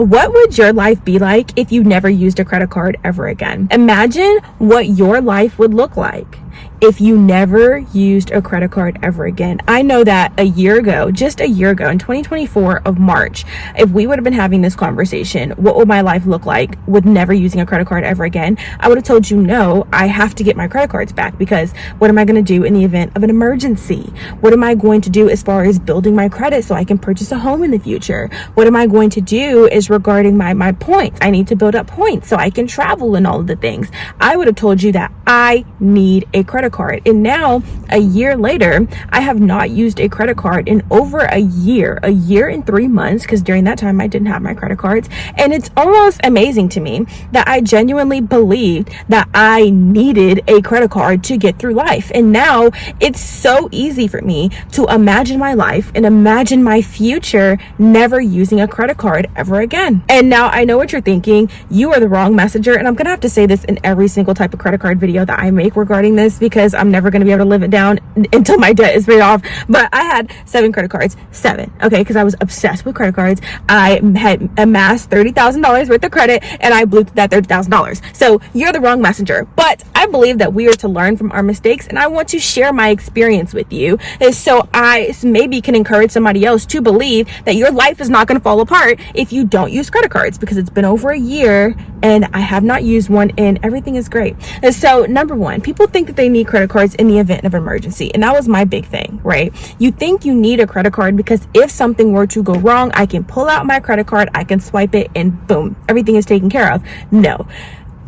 What would your life be like if you never used a credit card ever again? Imagine what your life would look like if you never used a credit card ever again. I know that just a year ago in 2024 of March, if we would have been having this conversation, what would my life look like with never using a credit card ever again? I would have told you, no, I have to get my credit cards back, because what am I going to do in the event of an emergency? What am I going to do as far as building my credit so I can purchase a home in the future? What am I going to do is regarding my points. I need to build up points so I can travel and all of the things. I would have told you that I need a credit card. And now, a year later, I have not used a credit card in over a year and 3 months, because during that time I didn't have my credit cards. And it's almost amazing to me that I genuinely believed that I needed a credit card to get through life. And now it's so easy for me to imagine my life and imagine my future never using a credit card ever again. And now I know what you're thinking. You are the wrong messenger. And I'm going to have to say this in every single type of credit card video that I make regarding this, because I'm never going to be able to live it down until my debt is paid off. But I had 7 credit cards, 7, okay, because I was obsessed with credit cards. I had amassed $30,000 worth of credit, and I blew that $30,000. So you're the wrong messenger. But I believe that we are to learn from our mistakes, and I want to share my experience with you, so I maybe can encourage somebody else to believe that your life is not going to fall apart if you don't use credit cards, because it's been over a year and I have not used one and everything is great. And so, number one, people think that they need credit cards in the event of emergency. And that was my big thing, right? You think you need a credit card because if something were to go wrong, I can pull out my credit card, I can swipe it, and boom, everything is taken care of. No.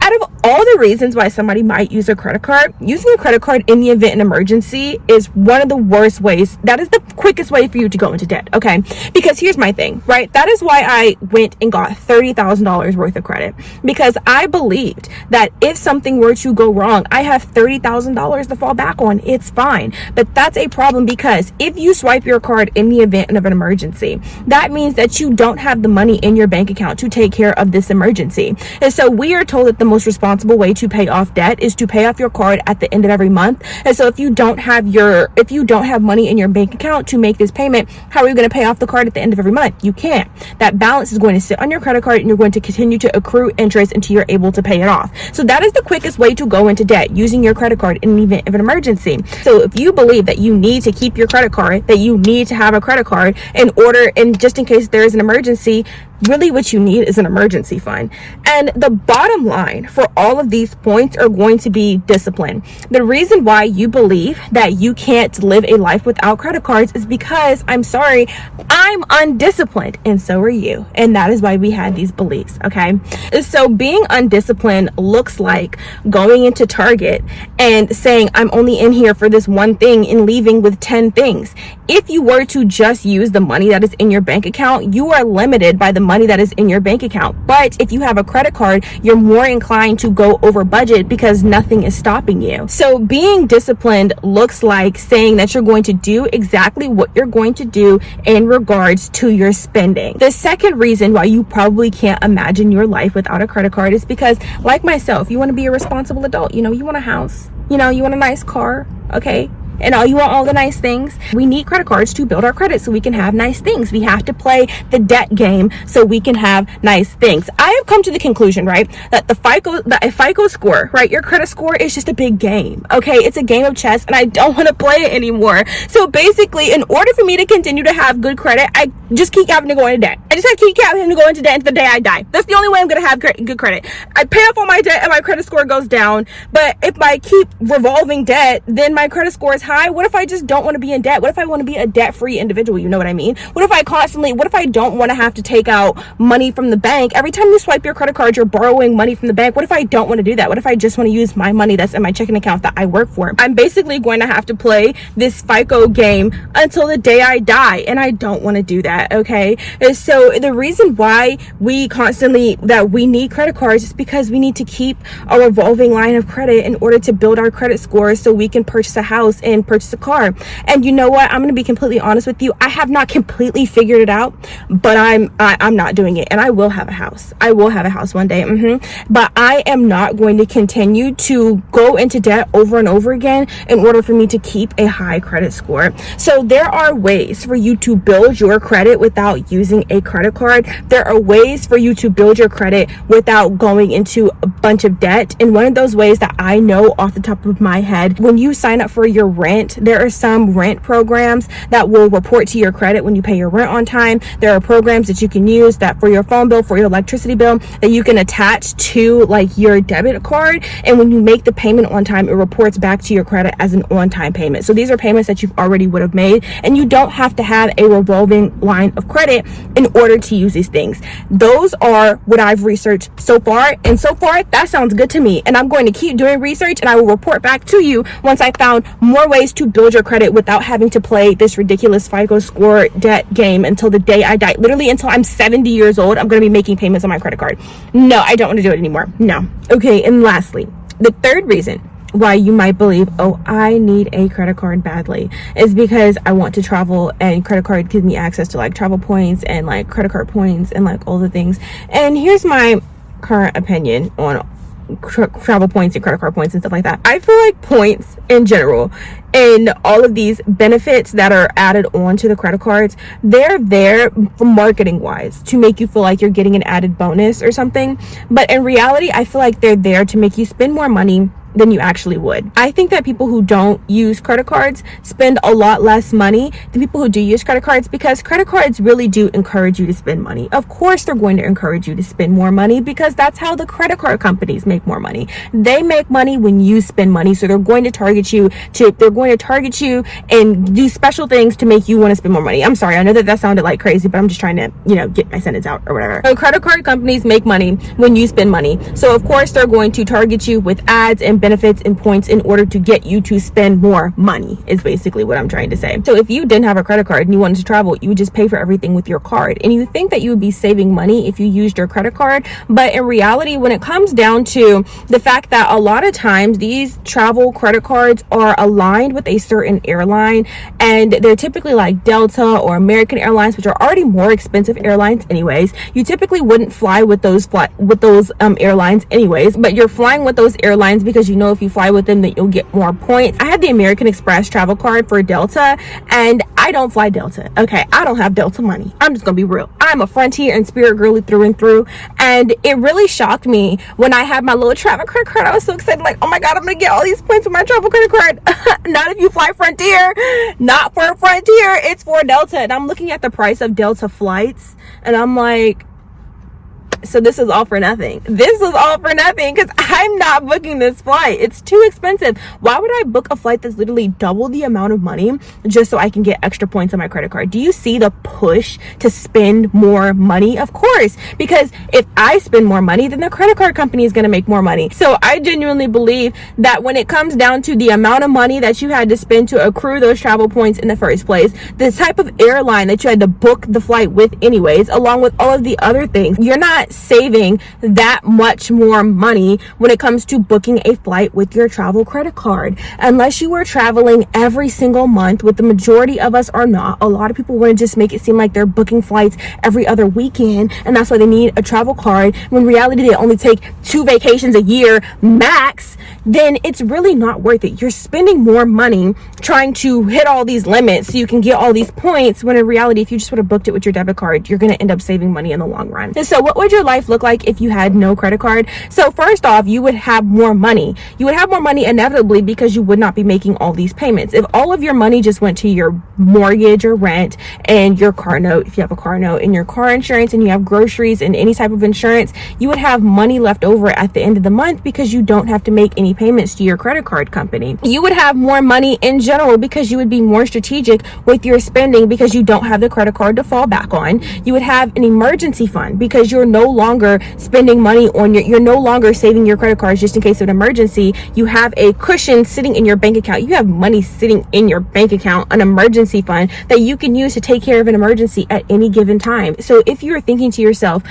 Out of all the reasons why somebody might use a credit card, using a credit card in the event of an emergency is one of the worst ways. That is the quickest way for you to go into debt, okay? Because here's my thing, right? That is why I went and got $30,000 worth of credit, because I believed that if something were to go wrong, I have $30,000 to fall back on. It's fine. But that's a problem, because if you swipe your card in the event of an emergency, that means that you don't have the money in your bank account to take care of this emergency. And so we are told that the most responsible way to pay off debt is to pay off your card at the end of every month. And so if you don't have money in your bank account to make this payment, how are you going to pay off the card at the end of every month? You can't. That balance is going to sit on your credit card, and you're going to continue to accrue interest until you're able to pay it off. So that is the quickest way to go into debt, using your credit card in the event of an emergency. So if you believe that you need to keep your credit card, that you need to have a credit card and just in case there is an emergency, really what you need is an emergency fund. And the bottom line for all of these points are going to be discipline. The reason why you believe that you can't live a life without credit cards is because, I'm sorry, I'm undisciplined, and so are you. And that is why we had these beliefs, okay? So being undisciplined looks like going into Target and saying, I'm only in here for this one thing, and leaving with 10 things. If you were to just use the money that is in your bank account, you are limited by the money that is in your bank account. But if you have a credit card, you're more inclined to go over budget because nothing is stopping you. So being disciplined looks like saying that you're going to do exactly what you're going to do in regards to your spending. The second reason why you probably can't imagine your life without a credit card is because, like myself, you want to be a responsible adult. You want a house, you want a nice car, okay? And you want all the nice things. We need credit cards to build our credit so we can have nice things. We have to play the debt game so we can have nice things. I have come to the conclusion, right, that a FICO score, right, your credit score is just a big game, okay? It's a game of chess, and I don't want to play it anymore. So basically, in order for me to continue to have good credit, I just keep having to go into debt. I just have to keep having to go into debt until the day I die. That's the only way I'm going to have good credit. I pay off all my debt and my credit score goes down. But if I keep revolving debt, then my credit score is high. What if I just don't want to be in debt? What if I want to be a debt-free individual? You know what I mean? What if I don't want to have to take out money from the bank? Every time you swipe your credit card, you're borrowing money from the bank. What if I don't want to do that? What if I just want to use my money that's in my checking account that I work for? I'm basically going to have to play this FICO game until the day I die, and I don't want to do that, okay? And so the reason why we need credit cards is because we need to keep a revolving line of credit in order to build our credit score so we can purchase a house and purchase a car. And you know what? I'm going to be completely honest with you. I have not completely figured it out, but I'm not doing it. And I will have a house. I will have a house one day. But I am not going to continue to go into debt over and over again in order for me to keep a high credit score. So there are ways for you to build your credit without using a credit card. There are ways for you to build your credit without going into a bunch of debt. And one of those ways that I know off the top of my head, when you sign up for your rent, there are some rent programs that will report to your credit when you pay your rent on time. There are programs that you can use that for your phone bill, for your electricity bill, that you can attach to like your debit card. And when you make the payment on time, it reports back to your credit as an on-time payment. So these are payments that you've already would have made, and you don't have to have a revolving line of credit in order to use these things. Those are what I've researched so far, and so far that sounds good to me. And I'm going to keep doing research, and I will report back to you once I found more ways to build your credit without having to play this ridiculous FICO score debt game until the day I die. Literally until I'm 70 years old, I'm going to be making payments on my credit card. No, I don't want to do it anymore. No. Okay, and lastly, the third reason why you might believe, oh, I need a credit card badly, is because I want to travel, and credit card gives me access to like travel points and like credit card points and like all the things. And here's my current opinion on travel points and credit card points and stuff like that. I feel like points in general and all of these benefits that are added on to the credit cards, they're there for marketing wise to make you feel like you're getting an added bonus or something. But in reality, I feel like they're there to make you spend more money than you actually would. I think that people who don't use credit cards spend a lot less money than people who do use credit cards, because credit cards really do encourage you to spend money. Of course, they're going to encourage you to spend more money because that's how the credit card companies make more money. They make money when you spend money. So they're going to target you and do special things to make you want to spend more money. I'm sorry. I know that sounded like crazy, but I'm just trying to, get my sentence out or whatever. So credit card companies make money when you spend money. So of course, they're going to target you with ads and benefits and points in order to get you to spend more money, is basically what I'm trying to say. So if you didn't have a credit card and you wanted to travel, you would just pay for everything with your card. And you think that you would be saving money if you used your credit card. But in reality, when it comes down to the fact that a lot of times these travel credit cards are aligned with a certain airline, and they're typically like Delta or American Airlines, which are already more expensive airlines anyways. You typically wouldn't fly with those airlines anyways, but you're flying with those airlines because if you fly with them that you'll get more points. I had the American Express travel card for Delta, and I don't fly Delta. Okay, I don't have Delta money. I'm just gonna be real. I'm a Frontier and Spirit girly through and through, and it really shocked me when I had my little travel credit card. I was so excited, like, oh my god, I'm gonna get all these points with my travel credit card. Not if you fly Frontier. Not for Frontier, it's for Delta. And I'm looking at the price of Delta flights, and I'm like, so this is all for nothing. This is all for nothing because I'm not booking this flight. It's too expensive. Why would I book a flight that's literally double the amount of money just so I can get extra points on my credit card? Do you see the push to spend more money? Of course, because if I spend more money, then the credit card company is going to make more money. So I genuinely believe that when it comes down to the amount of money that you had to spend to accrue those travel points in the first place, the type of airline that you had to book the flight with anyways, along with all of the other things, you're not saving that much more money when it comes to booking a flight with your travel credit card, unless you are traveling every single month, what the majority of us are not. A lot of people want to just make it seem like they're booking flights every other weekend, and that's why they need a travel card, when in reality they only take 2 vacations a year max. Then it's really not worth it. You're spending more money trying to hit all these limits so you can get all these points, when in reality, if you just would have booked it with your debit card, you're going to end up saving money in the long run. And so what would your life look like if you had no credit card? So first off, you would have more money. You would have more money inevitably because you would not be making all these payments. If all of your money just went to your mortgage or rent and your car note, if you have a car note, and your car insurance, and you have groceries and any type of insurance, you would have money left over at the end of the month because you don't have to make any payments to your credit card company. You would have more money in general because you would be more strategic with your spending because you don't have the credit card to fall back on. You would have an emergency fund because you're no longer spending money on you're no longer saving your credit cards just in case of an emergency. You have a cushion sitting in your bank account. You have money sitting in your bank account, an emergency fund that you can use to take care of an emergency at any given time. So if you're thinking to yourself,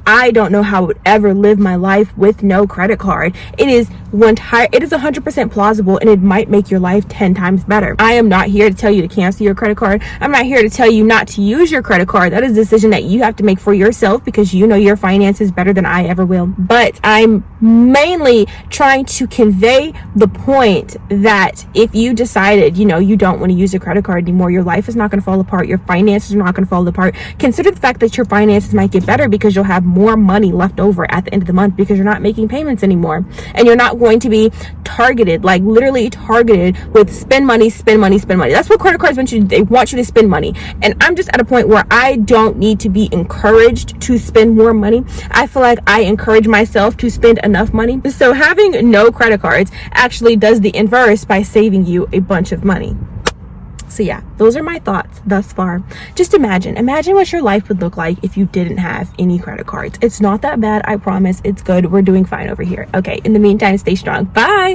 I don't know how I would ever live my life with no credit card, it is 100% plausible, and it might make your life 10 times better. I am not here to tell you to cancel your credit card. I'm not here to tell you not to use your credit card. That is a decision that you have to make for yourself, because you know your finances better than I ever will. But I'm mainly trying to convey the point that if you decided, you don't want to use a credit card anymore, your life is not going to fall apart. Your finances are not going to fall apart. Consider the fact that your finances might get better because you'll have more money left over at the end of the month because you're not making payments anymore. And you're not going to be targeted, like literally targeted with spend money, spend money, spend money. That's what credit cards want you to do. They want you to spend money. And I'm just at a point where I don't need to be encouraged to spend more money. I feel like I encourage myself to spend enough money. So having no credit cards actually does the inverse by saving you a bunch of money. So yeah, those are my thoughts thus far. Just imagine what your life would look like if you didn't have any credit cards. It's not that bad, I promise. It's good. We're doing fine over here. Okay, in the meantime, stay strong. Bye.